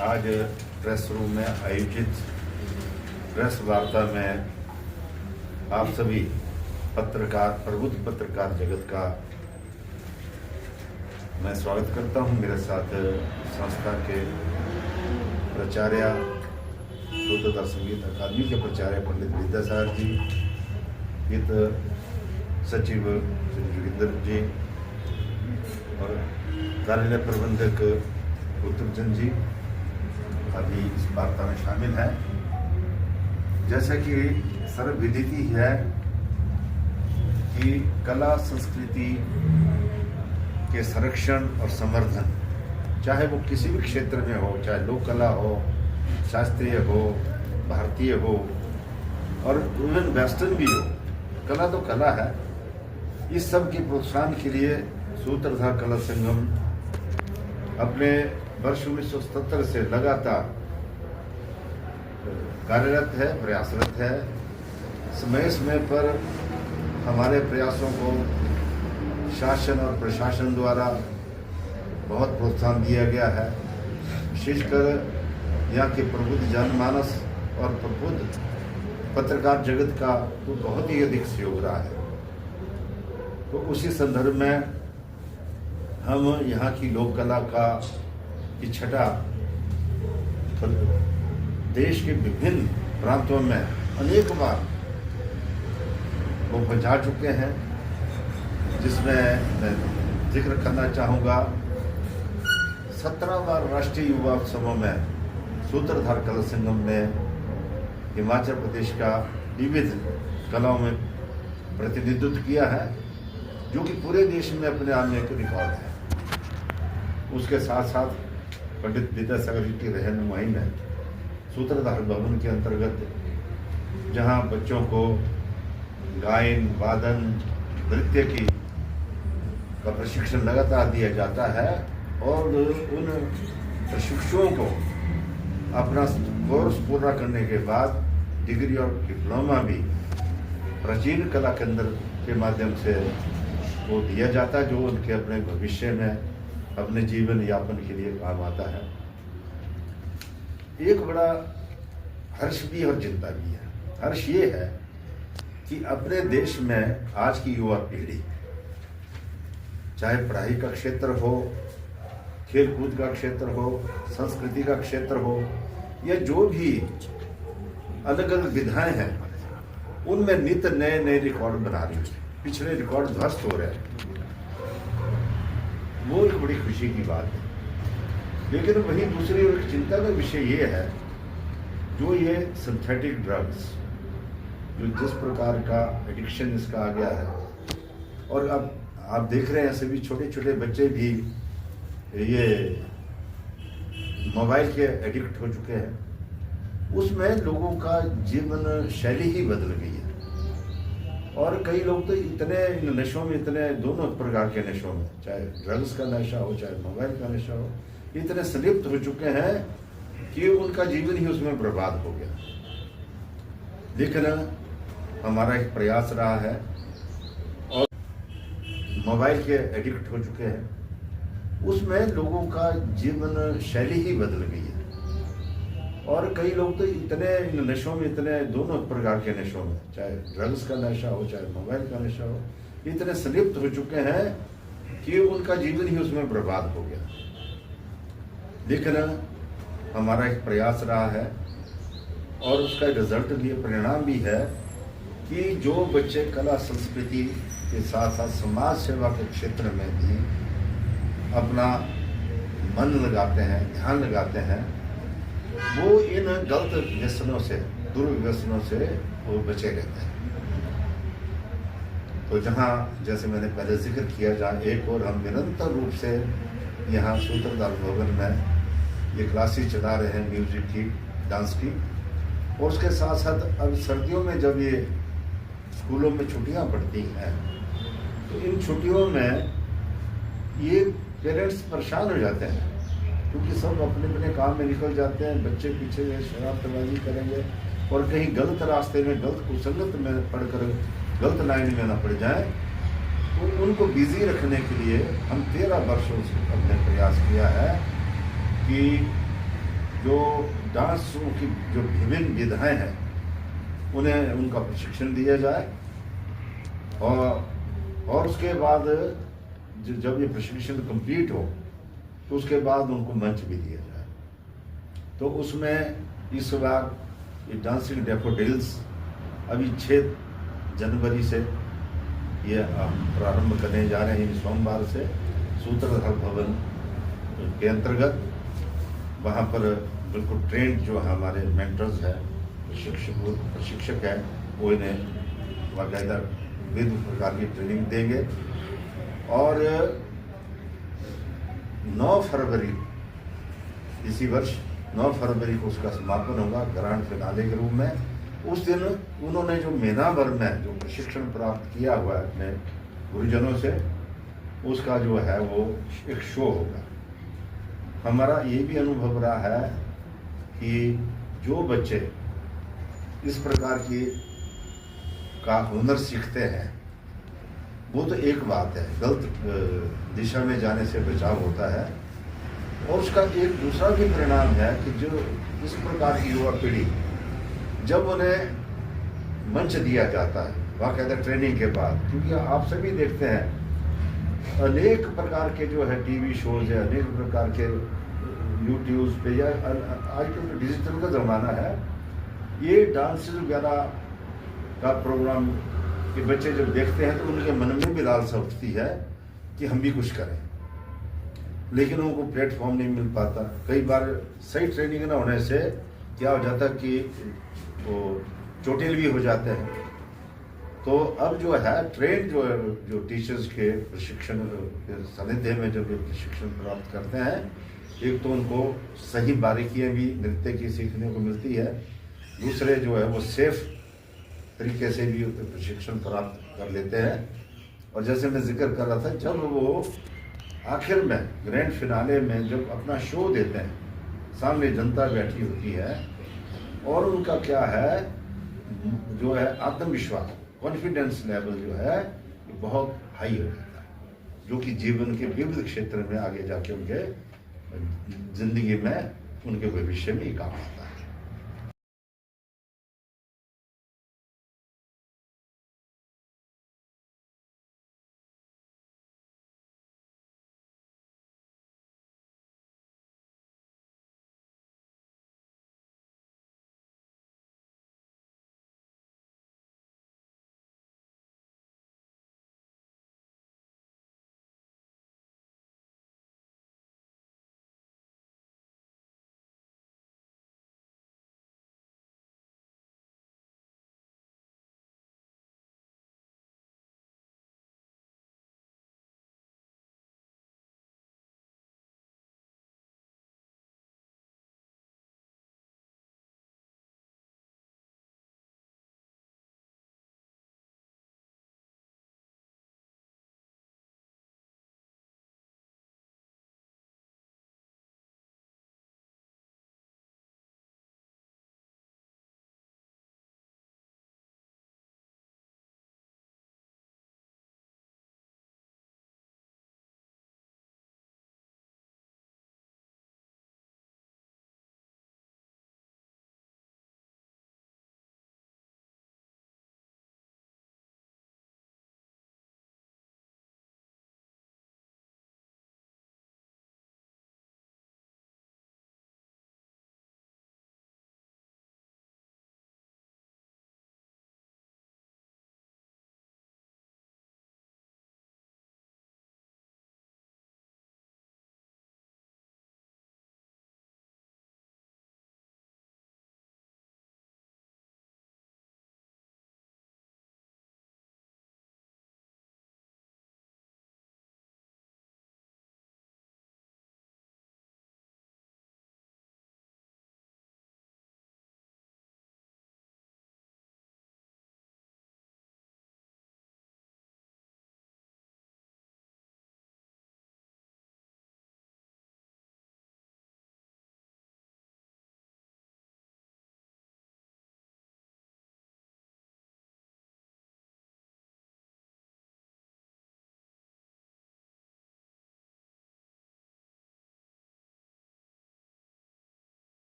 आज press room में आयोजित प्रेस वार्ता में आप सभी पत्रकार, प्रबुद्ध पत्रकार जगत का मैं स्वागत करता हूं। मेरे साथ संस्था के प्राचार्य, दूरदर्शन संगीत अकादमी के प्राचार्य पंडित विद्यासागर जी, गीत सचिव श्री जोगिंदर जी और कार्यालय प्रबंधक उत्तमचंद जी अभी इस वार्ता में शामिल हैं। जैसा कि सर्वविदित है कि कला संस्कृति के संरक्षण और संवर्धन, चाहे वो किसी भी क्षेत्र में हो, चाहे लोक कला हो, शास्त्रीय हो, भारतीय हो और इवन वेस्टर्न भी हो, कला तो कला है। इस सब के प्रोत्साहन के लिए सूत्रधार कला संगम अपने वर्ष 1977 से लगातार कार्यरत है, प्रयासरत है। समय समय पर हमारे प्रयासों को शासन और प्रशासन द्वारा बहुत प्रोत्साहन दिया गया है। विशेषकर यहाँ के प्रबुद्ध जनमानस और प्रबुद्ध पत्रकार जगत का तो बहुत ही अधिक सहयोग रहा है। तो उसी संदर्भ में हम यहाँ की लोक कला की छटा देश के विभिन्न प्रांतों में अनेक बार वो पहुँचा चुके हैं, जिसमें मैं जिक्र करना चाहूँगा 17 बार राष्ट्रीय युवा उत्सवों में सूत्रधार कला संगम ने हिमाचल प्रदेश का विविध कलाओं में प्रतिनिधित्व किया है, जो कि पूरे देश में अपने आप में एक रिकॉर्ड है। उसके साथ साथ पंडित विद्यासागर जी की रहनुमाई में सूत्रधार भवन के अंतर्गत जहां बच्चों को गायन, वादन, नृत्य का प्रशिक्षण लगातार दिया जाता है और उन प्रशिक्षुओं को अपना कोर्स पूरा करने के बाद डिग्री और डिप्लोमा भी प्राचीन कला केंद्र के माध्यम से वो दिया जाता है, जो उनके अपने भविष्य में अपने जीवन यापन के लिए काम आता है। एक बड़ा हर्ष भी और चिंता भी है। हर्ष ये है कि अपने देश में आज की युवा पीढ़ी, चाहे पढ़ाई का क्षेत्र हो, खेल कूद का क्षेत्र हो, संस्कृति का क्षेत्र हो, या जो भी अलग अलग विधाएं हैं, उनमें नित्य नए नए रिकॉर्ड बना रही है। पिछले रिकॉर्ड ध्वस्त हो रहे हैं, वो एक बड़ी खुशी की बात है। लेकिन वहीं दूसरी ओर चिंता का विषय ये है, जो ये सिंथेटिक ड्रग्स, जो जिस प्रकार का एडिक्शन इसका आ गया है, और अब आप देख रहे हैं सभी छोटे छोटे बच्चे भी ये मोबाइल के एडिक्ट हो चुके हैं। उसमें लोगों का जीवन शैली ही बदल गई है और कई लोग तो इतने इन नशों में, इतने दोनों प्रकार के नशों में, चाहे ड्रग्स का नशा हो, चाहे मोबाइल का नशा हो, इतने संलिप्त हो चुके हैं कि उनका जीवन ही उसमें बर्बाद हो गया। लेकिन हमारा एक प्रयास रहा है और मोबाइल के एडिक्ट हो चुके हैं, उसमें लोगों का जीवन शैली ही बदल गई है और कई लोग तो इतने इन नशों में, इतने दोनों प्रकार के नशों में, चाहे ड्रग्स का नशा हो, चाहे मोबाइल का नशा हो, इतने संलिप्त हो चुके हैं कि उनका जीवन ही उसमें बर्बाद हो गया। लेकिन हमारा एक प्रयास रहा है और उसका रिजल्ट भी, परिणाम भी है कि जो बच्चे कला संस्कृति के साथ साथ समाज सेवा के क्षेत्र में भी अपना मन लगाते हैं, ध्यान लगाते हैं, वो इन गलत व्यसनों से, दुर्व्यसनों से वो बचे रहते हैं। तो जहाँ, जैसे मैंने पहले जिक्र किया, जहाँ एक और हम निरंतर रूप से यहाँ सूत्रधार भवन में ये क्लासेस चला रहे हैं म्यूजिक की, डांस की, और उसके साथ साथ अब सर्दियों में जब ये स्कूलों में छुट्टियाँ पड़ती हैं, तो इन छुट्टियों में ये पेरेंट्स परेशान हो जाते हैं, क्योंकि सब अपने अपने काम में निकल जाते हैं। बच्चे पीछे शरारतबाजी करेंगे और कहीं गलत रास्ते में, गलत कुसंगत में पढ़कर गलत लाइन में ना पड़ जाए। तो उनको बिजी रखने के लिए हम 13 वर्षों से हमने प्रयास किया है कि जो डांसों की जो विभिन्न विधाएं हैं उन्हें उनका प्रशिक्षण दिया जाए, और उसके बाद जब ये प्रशिक्षण कंप्लीट हो तो उसके बाद उनको मंच भी दिया जाए। तो उसमें इस बार ये डांसिंग डैफोडिल्स अभी 6 जनवरी से ये हम प्रारंभ करने जा रहे हैं, सोमवार से सूत्रधार भवन के अंतर्गत। वहाँ पर बिल्कुल ट्रेंड जो हमारे मेंटर्स हैं, प्रशिक्षक हैं, वो इन्हें बाकायदा विभिन्न प्रकार की ट्रेनिंग देंगे। और 9 फरवरी इसी वर्ष 9 फरवरी को उसका समापन होगा ग्रैंड फिनाले के रूप में। उस दिन उन्होंने जो महीना भर में जो प्रशिक्षण प्राप्त किया हुआ है अपने गुरुजनों से, उसका जो है वो एक शो होगा। हमारा ये भी अनुभव रहा है कि जो बच्चे इस प्रकार की का हुनर सीखते हैं वो तो एक बात है, गलत दिशा में जाने से बचाव होता है। और उसका एक दूसरा भी परिणाम है कि जो इस प्रकार की युवा पीढ़ी जब उन्हें मंच दिया जाता है बाकायदा ट्रेनिंग के बाद, क्योंकि आप सभी देखते हैं अनेक प्रकार के जो है टीवी शोज है, अनेक प्रकार के यूट्यूब पे, या आजकल तो डिजिटल का ज़माना है, ये डांस वगैरह का प्रोग्राम के बच्चे जब देखते हैं तो उनके मन में भी लालसा उठती है कि हम भी कुछ करें, लेकिन उनको प्लेटफॉर्म नहीं मिल पाता। कई बार सही ट्रेनिंग ना होने से क्या हो जाता है कि वो चोटिल भी हो जाते हैं। तो अब जो है ट्रेन जो टीचर्स के प्रशिक्षण के सानिध्य में जब ये प्रशिक्षण प्राप्त करते हैं, एक तो उनको सही बारीकियां भी नृत्य की सीखने को मिलती है, दूसरे जो है वो सेफ तरीके से भी प्रशिक्षण प्राप्त कर लेते हैं। और जैसे मैं जिक्र कर रहा था, जब वो आखिर में ग्रैंड फिनाले में जब अपना शो देते हैं, सामने जनता बैठी होती है और उनका क्या है जो है आत्मविश्वास, कॉन्फिडेंस लेवल जो है बहुत हाई हो जाता है, जो कि जीवन के विविध क्षेत्र में आगे जाके उनके जिंदगी में उनके भविष्य में काम आता है।